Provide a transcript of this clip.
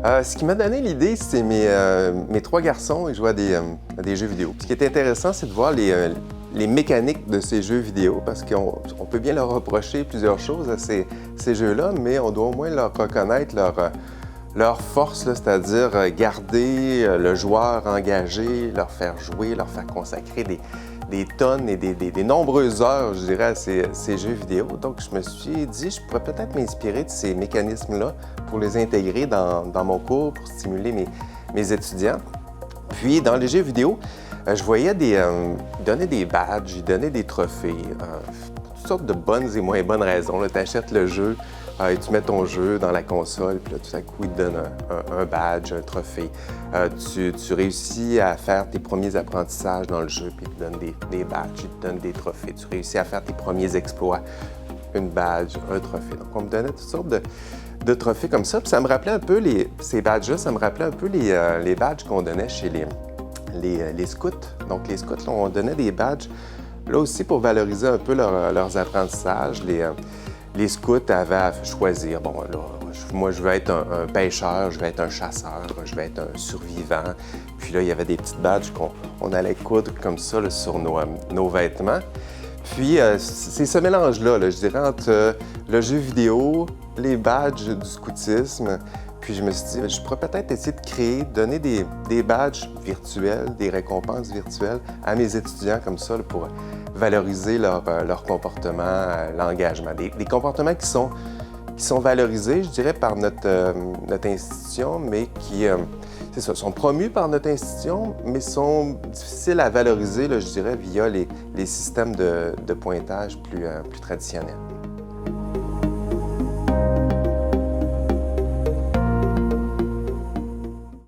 Ce qui m'a donné l'idée, c'est mes trois garçons, ils jouent à des jeux vidéo. Ce qui est intéressant, c'est de voir les mécaniques de ces jeux vidéo, parce qu'on peut bien leur reprocher plusieurs choses à ces jeux-là, mais on doit au moins leur reconnaître leur force, c'est-à-dire garder le joueur engagé, leur faire jouer, leur faire consacrer des tonnes et des nombreuses heures, je dirais, à ces jeux vidéo. Donc, je me suis dit, je pourrais peut-être m'inspirer de ces mécanismes-là pour les intégrer dans mon cours, pour stimuler mes étudiants. Puis, dans les jeux vidéo, je voyais donner des badges, ils donnaient des trophées, pour toutes sortes de bonnes et moins bonnes raisons. Tu achètes le jeu, et tu mets ton jeu dans la console, puis là, tout à coup, il te donne un badge, un trophée. Tu réussis à faire tes premiers apprentissages dans le jeu, puis il te donne des badges, il te donne des trophées. Tu réussis à faire tes premiers exploits, une badge, un trophée. Donc, on me donnait toutes sortes de trophées comme ça. Puis ça me rappelait un peu, ces badges-là, ça me rappelait un peu les badges qu'on donnait chez les scouts. Donc, les scouts, là, on donnait des badges, là aussi, pour valoriser un peu leurs apprentissages. Les scouts avaient à choisir, bon, là, moi, je veux être un pêcheur, je veux être un chasseur, je veux être un survivant. Puis là, il y avait des petites badges qu'on allait coudre comme ça là, sur nos vêtements. Puis, c'est ce mélange-là, je dirais, entre le jeu vidéo, les badges du scoutisme. Puis, je me suis dit, je pourrais peut-être essayer de donner des badges virtuels, des récompenses virtuelles à mes étudiants comme ça, là, pour valoriser leur comportement, l'engagement. Des comportements qui sont valorisés, je dirais, par notre institution, mais qui, c'est ça, sont promus par notre institution, mais sont difficiles à valoriser, là, je dirais, via les systèmes de pointage plus traditionnels.